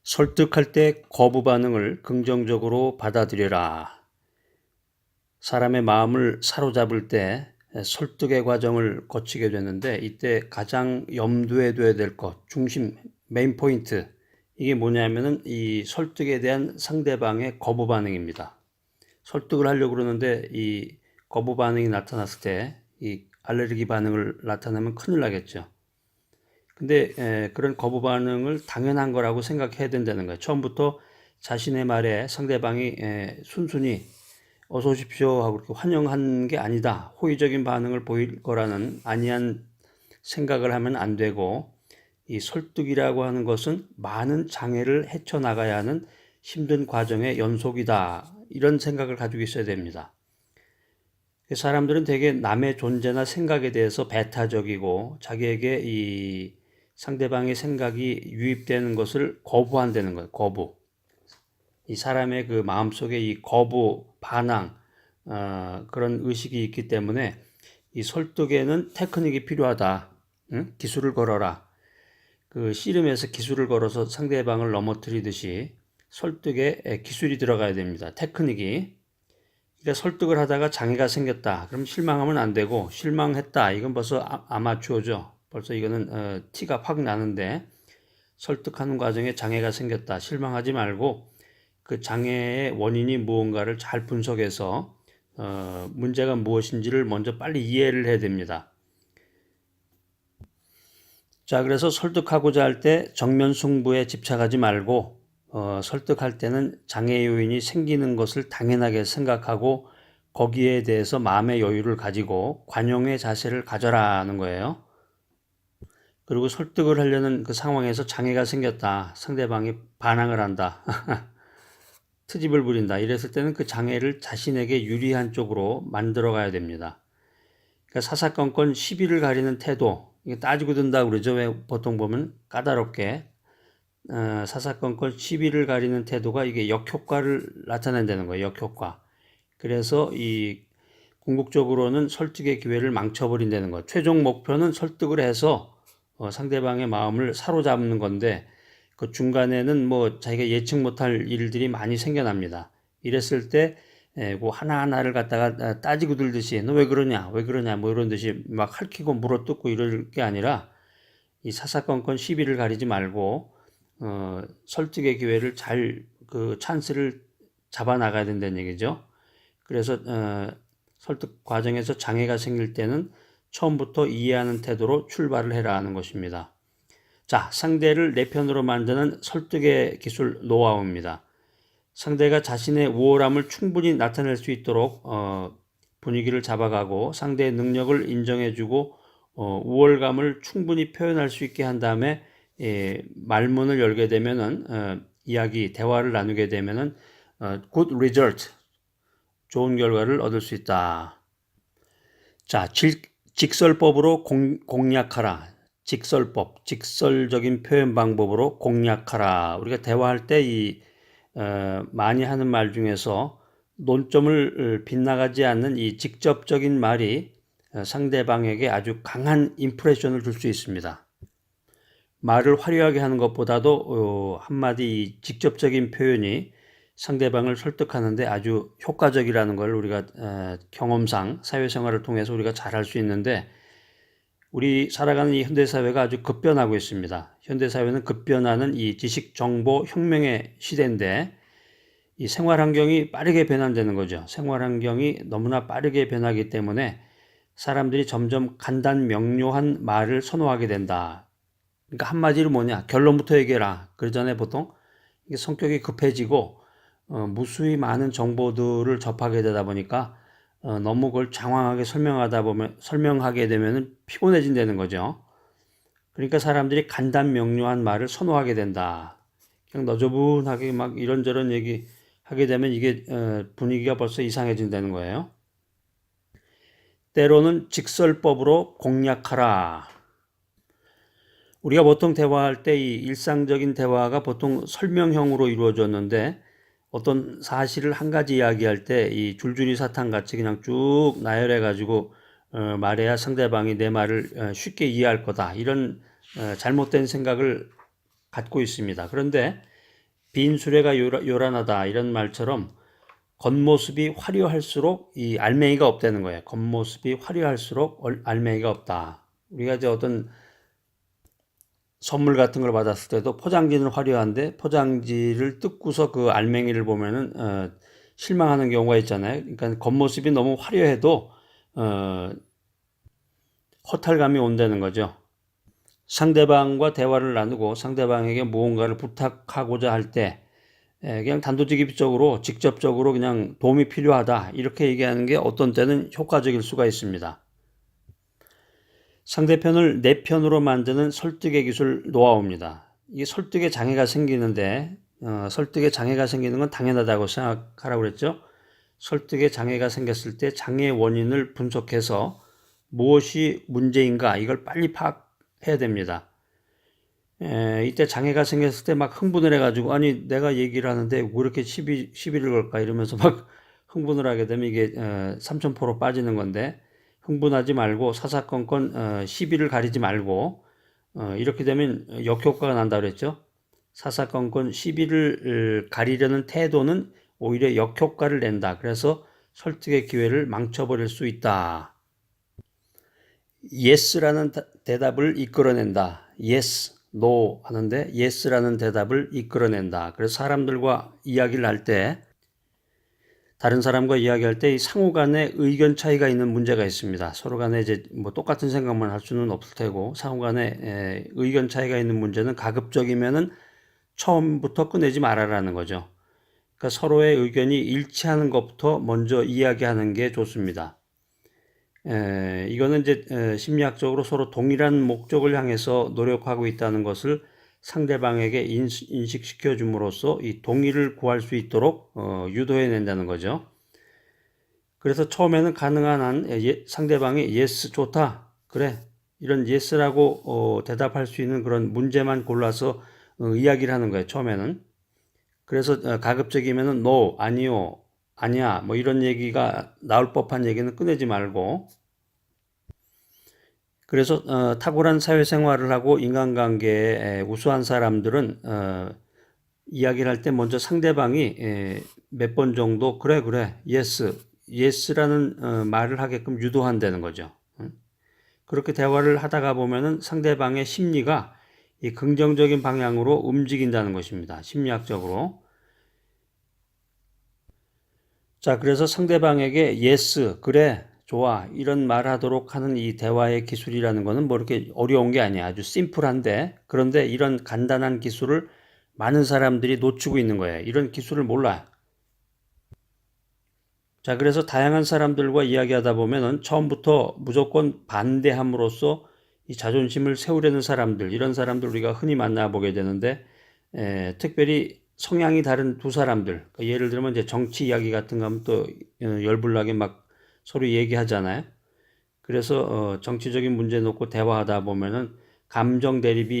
설득할 때 거부 반응을 긍정적으로 받아들여라. 사람의 마음을 사로잡을 때 설득의 과정을 거치게 되는데 이때 가장 염두에 둬야 될 것, 중심, 메인 포인트 이게 뭐냐면은 이 설득에 대한 상대방의 거부 반응입니다. 설득을 하려고 그러는데 이 거부 반응이 나타났을 때 이 알레르기 반응을 나타내면 큰일 나겠죠. 근데 그런 거부 반응을 당연한 거라고 생각해야 된다는 거예요. 처음부터 자신의 말에 상대방이 순순히 어서 오십시오 하고 이렇게 환영한 게 아니다. 호의적인 반응을 보일 거라는 안이한 생각을 하면 안 되고 이 설득이라고 하는 것은 많은 장애를 헤쳐나가야 하는 힘든 과정의 연속이다. 이런 생각을 가지고 있어야 됩니다. 사람들은 되게 남의 존재나 생각에 대해서 배타적이고 자기에게 이 상대방의 생각이 유입되는 것을 거부한다는 거예요. 거부. 이 사람의 그 마음속에 이 거부, 반항, 그런 의식이 있기 때문에 이 설득에는 테크닉이 필요하다. 응? 기술을 걸어라. 그 씨름에서 기술을 걸어서 상대방을 넘어뜨리듯이 설득에 기술이 들어가야 됩니다. 테크닉이. 그러니까 설득을 하다가 장애가 생겼다. 그럼 실망하면 안 되고 실망했다. 이건 벌써 아마추어죠. 벌써 이거는 티가 확 나는데 설득하는 과정에 장애가 생겼다. 실망하지 말고 그 장애의 원인이 무언가를 잘 분석해서 문제가 무엇인지를 먼저 빨리 이해를 해야 됩니다. 자, 그래서 설득하고자 할 때 정면 승부에 집착하지 말고 설득할 때는 장애 요인이 생기는 것을 당연하게 생각하고 거기에 대해서 마음의 여유를 가지고 관용의 자세를 가져라는 거예요. 그리고 설득을 하려는 그 상황에서 장애가 생겼다. 상대방이 반항을 한다. 트집을 부린다. 이랬을 때는 그 장애를 자신에게 유리한 쪽으로 만들어 가야 됩니다. 그러니까 사사건건 시비를 가리는 태도, 이게 따지고 든다고 그러죠. 왜 보통 보면 까다롭게 사사건건 시비를 가리는 태도가 이게 역효과를 나타낸다는 거예요. 역효과. 그래서 이 궁극적으로는 설득의 기회를 망쳐버린다는 거. 최종 목표는 설득을 해서 상대방의 마음을 사로잡는 건데 그 중간에는 뭐 자기가 예측 못할 일들이 많이 생겨납니다. 이랬을 때 그 하나하나를 갖다가 따지고 들듯이 너 왜 그러냐 왜 그러냐 뭐 이런 듯이 막 핥히고 물어뜯고 이럴 게 아니라 이 사사건건 시비를 가리지 말고 설득의 기회를 잘 그 찬스를 잡아 나가야 된다는 얘기죠. 그래서 설득 과정에서 장애가 생길 때는 처음부터 이해하는 태도로 출발을 해라 하는 것입니다. 자, 상대를 내 편으로 만드는 설득의 기술 노하우입니다. 상대가 자신의 우월함을 충분히 나타낼 수 있도록 분위기를 잡아가고 상대의 능력을 인정해주고 우월감을 충분히 표현할 수 있게 한 다음에 말문을 열게 되면은 이야기, 대화를 나누게 되면은 good result, 좋은 결과를 얻을 수 있다. 자, 직설법으로 공략하라. 직설법, 직설적인 표현 방법으로 공략하라. 우리가 대화할 때 많이 하는 말 중에서 논점을 빗나가지 않는 이 직접적인 말이 상대방에게 아주 강한 임프레션을 줄 수 있습니다. 말을 화려하게 하는 것보다도 한마디 직접적인 표현이 상대방을 설득하는데 아주 효과적이라는 걸 우리가 경험상 사회생활을 통해서 우리가 잘 할 수 있는데 우리 살아가는 이 현대사회가 아주 급변하고 있습니다. 현대사회는 급변하는 이 지식정보혁명의 시대인데 이 생활환경이 빠르게 변환되는 거죠. 생활환경이 너무나 빠르게 변하기 때문에 사람들이 점점 간단 명료한 말을 선호하게 된다. 그러니까 한마디로 뭐냐? 결론부터 얘기해라. 그러잖아요, 보통. 이게 성격이 급해지고 무수히 많은 정보들을 접하게 되다 보니까 너무 그걸 장황하게 설명하게 되면 피곤해진다는 거죠. 그러니까 사람들이 간단 명료한 말을 선호하게 된다. 그냥 너저분하게 막 이런저런 얘기 하게 되면 이게 분위기가 벌써 이상해진다는 거예요. 때로는 직설법으로 공략하라. 우리가 보통 대화할 때 이 일상적인 대화가 보통 설명형으로 이루어졌는데 어떤 사실을 한 가지 이야기할 때 이 줄줄이 사탕 같이 그냥 쭉 나열해 가지고 말해야 상대방이 내 말을 쉽게 이해할 거다. 이런 잘못된 생각을 갖고 있습니다. 그런데 빈 수레가 요란하다 이런 말처럼 겉모습이 화려할수록 이 알맹이가 없다는 거예요. 겉모습이 화려할수록 알맹이가 없다. 우리가 이제 어떤 선물 같은 걸 받았을 때도 포장지는 화려한데 포장지를 뜯고서 그 알맹이를 보면은 실망하는 경우가 있잖아요. 그러니까 겉모습이 너무 화려해도 허탈감이 온다는 거죠. 상대방과 대화를 나누고 상대방에게 무언가를 부탁하고자 할 때 그냥 단도직입적으로 직접적으로 그냥 도움이 필요하다 이렇게 얘기하는 게 어떤 때는 효과적일 수가 있습니다. 상대편을 내 편으로 만드는 설득의 기술 노하우입니다. 이게 설득에 장애가 생기는데 설득에 장애가 생기는 건 당연하다고 생각하라고 그랬죠. 설득에 장애가 생겼을 때 장애의 원인을 분석해서 무엇이 문제인가 이걸 빨리 파악해야 됩니다. 이때 장애가 생겼을 때 막 흥분을 해가지고 아니 내가 얘기를 하는데 왜 이렇게 시비를 걸까 이러면서 막 흥분을 하게 되면 이게 삼천포로 빠지는 건데 흥분하지 말고 사사건건 시비를 가리지 말고 이렇게 되면 역효과가 난다 그랬죠. 사사건건 시비를 가리려는 태도는 오히려 역효과를 낸다. 그래서 설득의 기회를 망쳐버릴 수 있다. yes라는 대답을 이끌어낸다. yes, no 하는데 yes라는 대답을 이끌어낸다. 그래서 사람들과 이야기를 할 때 다른 사람과 이야기할 때 상호 간에 의견 차이가 있는 문제가 있습니다. 서로 간에 이제 뭐 똑같은 생각만 할 수는 없을 테고 상호 간에 의견 차이가 있는 문제는 가급적이면은 처음부터 꺼내지 말아라는 거죠. 그러니까 서로의 의견이 일치하는 것부터 먼저 이야기하는 게 좋습니다. 이거는 이제 심리학적으로 서로 동일한 목적을 향해서 노력하고 있다는 것을 상대방에게 인식시켜 줌으로써 이 동의를 구할 수 있도록 유도해 낸다는 거죠. 그래서 처음에는 가능한 한 상대방이 yes 좋다 그래 이런 yes라고 대답할 수 있는 그런 문제만 골라서 이야기를 하는 거예요. 처음에는. 그래서 가급적이면은 no 아니요 아니야 뭐 이런 얘기가 나올 법한 얘기는 꺼내지 말고 그래서 탁월한 사회생활을 하고 인간관계에 우수한 사람들은 이야기를 할 때 먼저 상대방이 몇 번 정도 그래 yes라는 말을 하게끔 유도한다는 거죠. 그렇게 대화를 하다가 보면은 상대방의 심리가 이 긍정적인 방향으로 움직인다는 것입니다. 심리학적으로. 자, 그래서 상대방에게 yes, 그래, 좋아 이런 말하도록 하는 이 대화의 기술이라는 거는 뭐 이렇게 어려운 게 아니야. 아주 심플한데 그런데 이런 간단한 기술을 많은 사람들이 놓치고 있는 거예요. 이런 기술을 몰라. 자, 그래서 다양한 사람들과 이야기하다 보면은 처음부터 무조건 반대함으로써 이 자존심을 세우려는 사람들, 이런 사람들 우리가 흔히 만나보게 되는데, 특별히 성향이 다른 두 사람들, 그러니까 예를 들면 이제 정치 이야기 같은 거 하면 또 열불나게 막 서로 얘기하잖아요. 그래서 정치적인 문제 놓고 대화하다 보면은 감정 대립이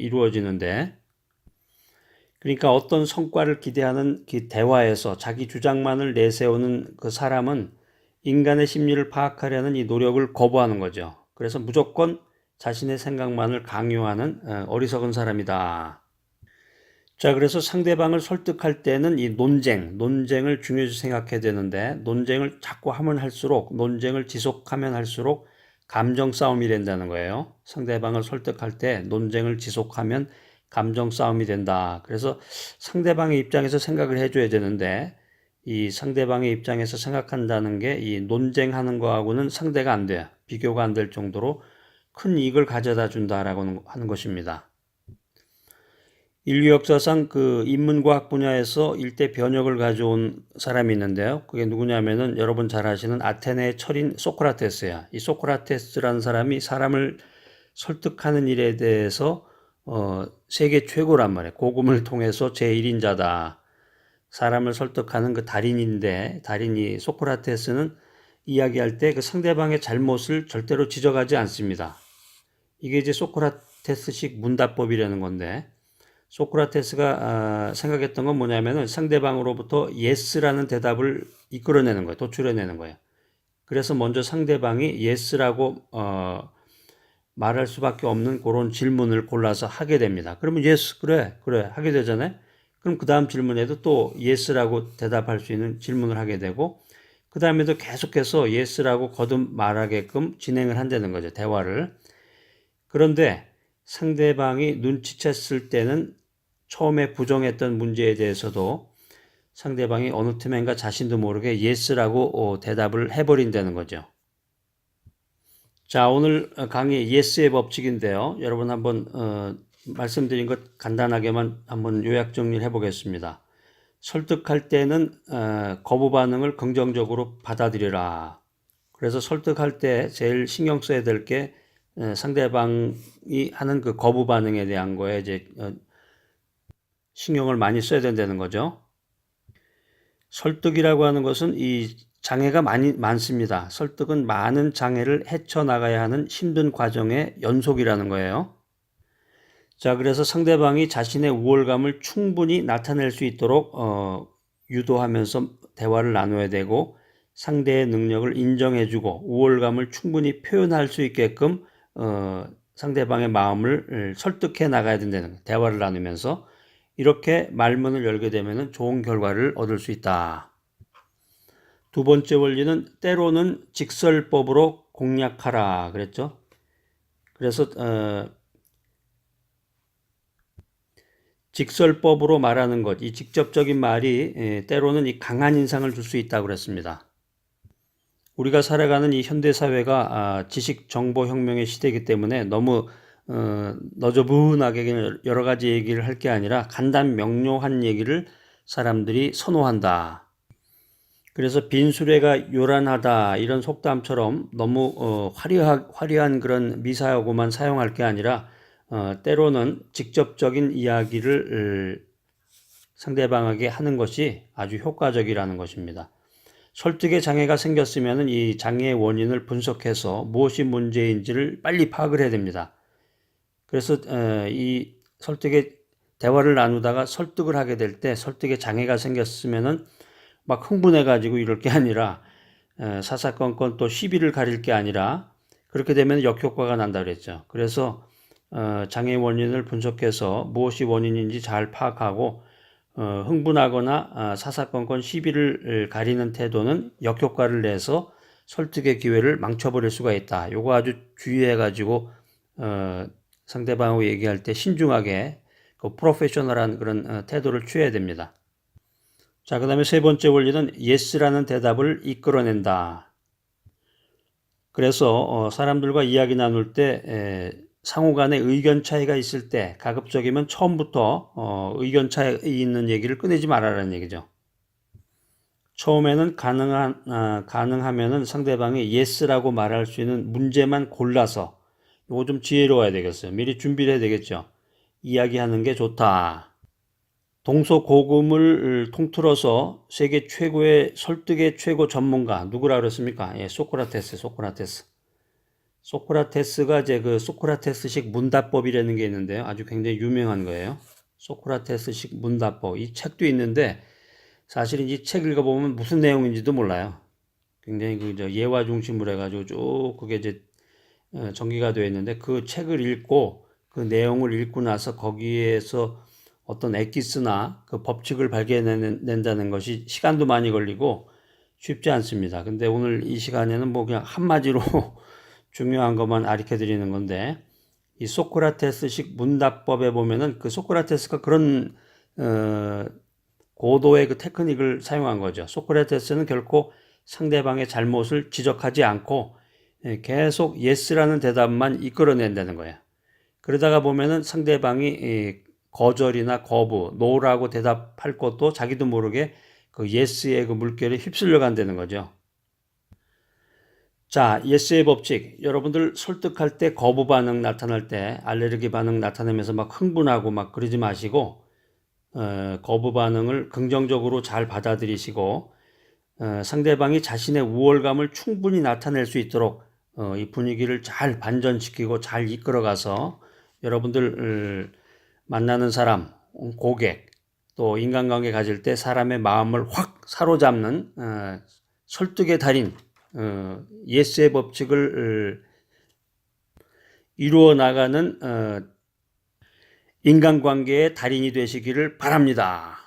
이루어지는데, 그러니까 어떤 성과를 기대하는 그 대화에서 자기 주장만을 내세우는 그 사람은 인간의 심리를 파악하려는 이 노력을 거부하는 거죠. 그래서 무조건 자신의 생각만을 강요하는 어리석은 사람이다. 자, 그래서 상대방을 설득할 때는 이 논쟁을 중요시 생각해야 되는데 논쟁을 자꾸 하면 할수록 논쟁을 지속하면 할수록 감정 싸움이 된다는 거예요. 상대방을 설득할 때 논쟁을 지속하면 감정 싸움이 된다. 그래서 상대방의 입장에서 생각을 해줘야 되는데 이 상대방의 입장에서 생각한다는 게 이 논쟁하는 거하고는 상대가 안 돼요. 비교가 안 될 정도로 큰 이익을 가져다 준다라고 하는 것입니다. 인류 역사상 그 인문과학 분야에서 일대 변혁을 가져온 사람이 있는데요. 그게 누구냐면은 여러분 잘 아시는 아테네의 철인 소크라테스야. 이 소크라테스라는 사람이 사람을 설득하는 일에 대해서 세계 최고란 말이에요. 고금을 통해서 제1인자다. 사람을 설득하는 그 달인인데 달인이 소크라테스는 이야기할 때 그 상대방의 잘못을 절대로 지적하지 않습니다. 이게 이제 소크라테스식 문답법이라는 건데 소크라테스가 생각했던 건 뭐냐면은 상대방으로부터 yes라는 대답을 이끌어내는 거예요. 도출해내는 거예요. 그래서 먼저 상대방이 yes라고 말할 수밖에 없는 그런 질문을 골라서 하게 됩니다. 그러면 yes, 그래 하게 되잖아요. 그럼 그 다음 질문에도 또 yes라고 대답할 수 있는 질문을 하게 되고 그 다음에도 계속해서 yes라고 거듭 말하게끔 진행을 한다는 거죠. 대화를. 그런데 상대방이 눈치챘을 때는 처음에 부정했던 문제에 대해서도 상대방이 어느 틈엔가 자신도 모르게 yes라고 대답을 해버린다는 거죠. 자, 오늘 강의 yes의 법칙인데요. 여러분 한번 말씀드린 것 간단하게만 한번 요약 정리를 해보겠습니다. 설득할 때는 거부 반응을 긍정적으로 받아들여라. 그래서 설득할 때 제일 신경 써야 될 게 상대방이 하는 그 거부 반응에 대한 거에 이제 신경을 많이 써야 된다는 거죠. 설득이라고 하는 것은 이 장애가 많습니다. 설득은 많은 장애를 헤쳐나가야 하는 힘든 과정의 연속이라는 거예요. 자, 그래서 상대방이 자신의 우월감을 충분히 나타낼 수 있도록 유도하면서 대화를 나눠야 되고 상대의 능력을 인정해주고 우월감을 충분히 표현할 수 있게끔 상대방의 마음을 설득해 나가야 된다는 거예요. 대화를 나누면서 이렇게 말문을 열게 되면 좋은 결과를 얻을 수 있다. 두 번째 원리는 때로는 직설법으로 공략하라 그랬죠. 그래서 직설법으로 말하는 것, 이 직접적인 말이 때로는 이 강한 인상을 줄 수 있다고 그랬습니다. 우리가 살아가는 이 현대사회가 지식정보혁명의 시대이기 때문에 너무 너저분하게 여러 가지 얘기를 할 게 아니라 간단 명료한 얘기를 사람들이 선호한다. 그래서 빈수레가 요란하다 이런 속담처럼 너무 화려한 그런 미사여구만 사용할 게 아니라 때로는 직접적인 이야기를 상대방에게 하는 것이 아주 효과적이라는 것입니다. 설득에 장애가 생겼으면 이 장애의 원인을 분석해서 무엇이 문제인지를 빨리 파악을 해야 됩니다. 그래서 이 설득의 대화를 나누다가 설득을 하게 될 때 설득에 장애가 생겼으면은 막 흥분해가지고 이럴 게 아니라 사사건건 또 시비를 가릴 게 아니라 그렇게 되면 역효과가 난다 그랬죠. 그래서 장애 원인을 분석해서 무엇이 원인인지 잘 파악하고 흥분하거나 사사건건 시비를 가리는 태도는 역효과를 내서 설득의 기회를 망쳐버릴 수가 있다. 요거 아주 주의해가지고 상대방하고 얘기할 때 신중하게 그 프로페셔널한 그런 태도를 취해야 됩니다. 자, 그 다음에 세 번째 원리는 yes라는 대답을 이끌어낸다. 그래서 사람들과 이야기 나눌 때 상호 간에 의견 차이가 있을 때 가급적이면 처음부터 의견 차이 있는 얘기를 꺼내지 말아라는 얘기죠. 처음에는 가능하면은 상대방이 yes라고 말할 수 있는 문제만 골라서 이거 좀 지혜로워야 되겠어요. 미리 준비를 해야 되겠죠. 이야기하는 게 좋다. 동서고금을 통틀어서 세계 최고의 설득의 최고 전문가 누구라 그랬습니까? 예, 소크라테스. 소크라테스가 이제 그 소크라테스식 문답법이라는 게 있는데요. 아주 굉장히 유명한 거예요. 소크라테스식 문답법. 이 책도 있는데 사실 이 책 읽어보면 무슨 내용인지도 몰라요. 굉장히 그 예화 중심으로 해가지고 쭉 그게 이제 전개가 되어 있는데 그 책을 읽고 그 내용을 읽고 나서 거기에서 어떤 엑기스나 그 법칙을 발견해낸다는 것이 시간도 많이 걸리고 쉽지 않습니다. 근데 오늘 이 시간에는 뭐 그냥 한마디로 중요한 것만 가르쳐 드리는 건데 이 소크라테스식 문답법에 보면은 그 소크라테스가 그런 고도의 그 테크닉을 사용한 거죠. 소크라테스는 결코 상대방의 잘못을 지적하지 않고 계속 yes라는 대답만 이끌어낸다는 거예요. 그러다가 보면은 상대방이 거절이나 거부, no라고 대답할 것도 자기도 모르게 그 yes의 그 물결에 휩쓸려 간다는 거죠. 자, yes의 법칙. 여러분들 설득할 때 거부 반응 나타날 때 알레르기 반응 나타내면서 막 흥분하고 막 그러지 마시고 거부 반응을 긍정적으로 잘 받아들이시고 상대방이 자신의 우월감을 충분히 나타낼 수 있도록 이 분위기를 잘 반전시키고 잘 이끌어가서 여러분들 만나는 사람, 고객, 또 인간관계 가질 때 사람의 마음을 확 사로잡는 설득의 달인 yes의 법칙을 이루어 나가는 인간관계의 달인이 되시기를 바랍니다.